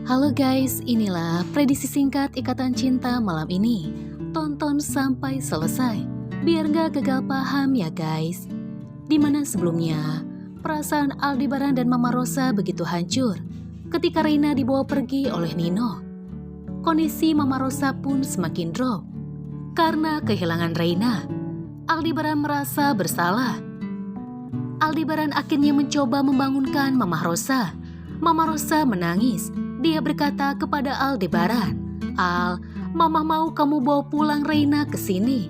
Halo guys, inilah prediksi singkat Ikatan Cinta malam ini. Tonton sampai selesai, biar gak gagal paham ya guys. Dimana sebelumnya, perasaan Aldebaran dan Mama Rosa begitu hancur ketika Reina dibawa pergi oleh Nino. Kondisi Mama Rosa pun semakin drop. Karena kehilangan Reina, Aldebaran merasa bersalah. Aldebaran akhirnya mencoba membangunkan Mama Rosa. Mama Rosa menangis. Dia berkata kepada Aldebaran, "Al, Mama mau kamu bawa pulang Reina ke sini.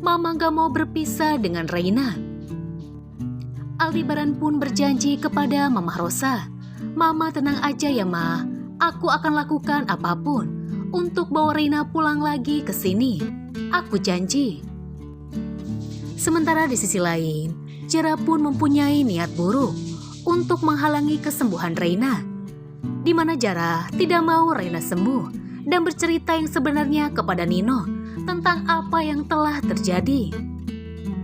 Mama gak mau berpisah dengan Reina." Aldebaran pun berjanji kepada Mama Rosa, "Mama tenang aja ya Ma, aku akan lakukan apapun untuk bawa Reina pulang lagi ke sini. Aku janji." Sementara di sisi lain, Jara pun mempunyai niat buruk untuk menghalangi kesembuhan Reina, di mana Jara tidak mau Reina sembuh dan bercerita yang sebenarnya kepada Nino tentang apa yang telah terjadi.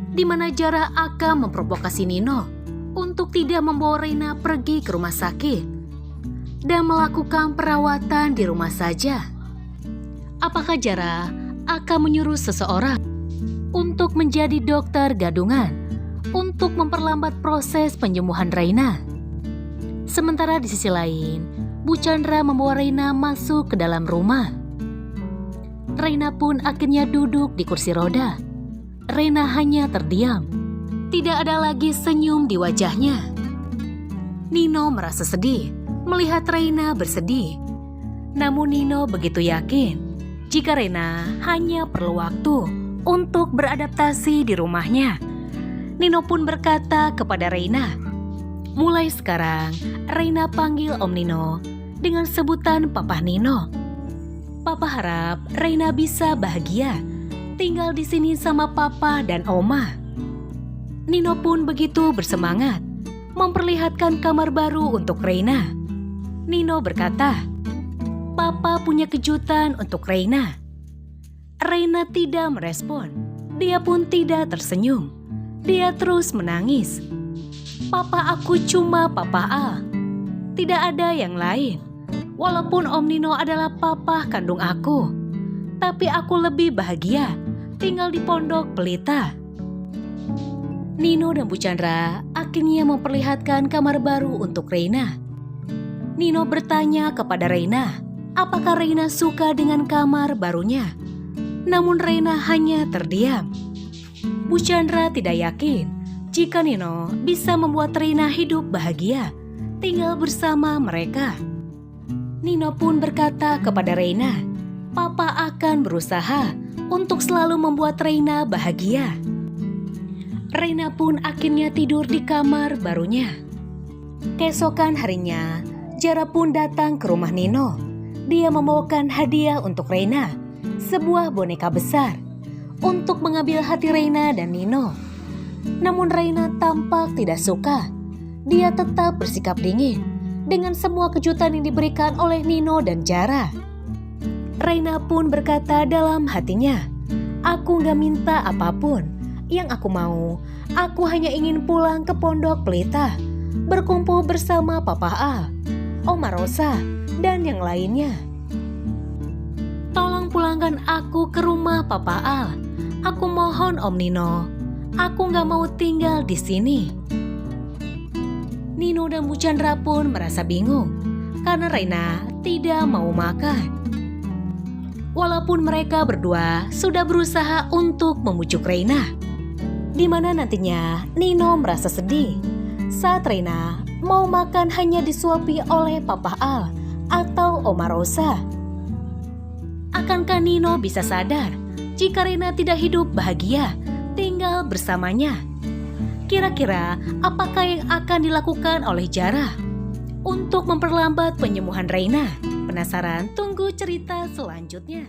Di mana Jara akan memprovokasi Nino untuk tidak membawa Reina pergi ke rumah sakit dan melakukan perawatan di rumah saja. Apakah Jara akan menyuruh seseorang untuk menjadi dokter gadungan untuk memperlambat proses penyembuhan Reina? Sementara di sisi lain, Bu Chandra membawa Reina masuk ke dalam rumah. Reina pun akhirnya duduk di kursi roda. Reina hanya terdiam. Tidak ada lagi senyum di wajahnya. Nino merasa sedih melihat Reina bersedih. Namun Nino begitu yakin jika Reina hanya perlu waktu untuk beradaptasi di rumahnya. Nino pun berkata kepada Reina, "Mulai sekarang, Reina panggil Om Nino dengan sebutan Papa Nino. Papa harap Reina bisa bahagia tinggal di sini sama Papa dan Oma." Nino pun begitu bersemangat memperlihatkan kamar baru untuk Reina. Nino berkata, "Papa punya kejutan untuk Reina." Reina tidak merespon. Dia pun tidak tersenyum. Dia terus menangis. "Papa aku cuma Papa Al. Tidak ada yang lain. Walaupun Om Nino adalah papa kandung aku, tapi aku lebih bahagia tinggal di Pondok Pelita." Nino dan Bu Chandra akhirnya memperlihatkan kamar baru untuk Reina. Nino bertanya kepada Reina, apakah Reina suka dengan kamar barunya? Namun Reina hanya terdiam. Bu Chandra tidak yakin jika Nino bisa membuat Reina hidup bahagia tinggal bersama mereka. Nino pun berkata kepada Reina, "Papa akan berusaha untuk selalu membuat Reina bahagia." Reina pun akhirnya tidur di kamar barunya. Keesokan harinya, Jara pun datang ke rumah Nino. Dia membawakan hadiah untuk Reina, sebuah boneka besar, untuk mengambil hati Reina dan Nino. Namun Reina tampak tidak suka. Dia tetap bersikap dingin dengan semua kejutan yang diberikan oleh Nino dan Jara. Reina pun berkata dalam hatinya, "Aku gak minta apapun. Yang aku mau, aku hanya ingin pulang ke Pondok Pelita, berkumpul bersama Papa Al, Oma Rosa, dan yang lainnya. Tolong pulangkan aku ke rumah Papa Al. Aku mohon Om Nino. Aku gak mau tinggal di sini." Nino dan Bu Chandra pun merasa bingung karena Reina tidak mau makan. Walaupun mereka berdua sudah berusaha untuk membujuk Reina, di mana nantinya Nino merasa sedih saat Reina mau makan hanya disuapi oleh Papa Al atau Oma Rosa. Akankah Nino bisa sadar jika Reina tidak hidup bahagia tinggal bersamanya? Kira-kira apakah yang akan dilakukan oleh Jara untuk memperlambat penyembuhan Reina? Penasaran? Tunggu cerita selanjutnya.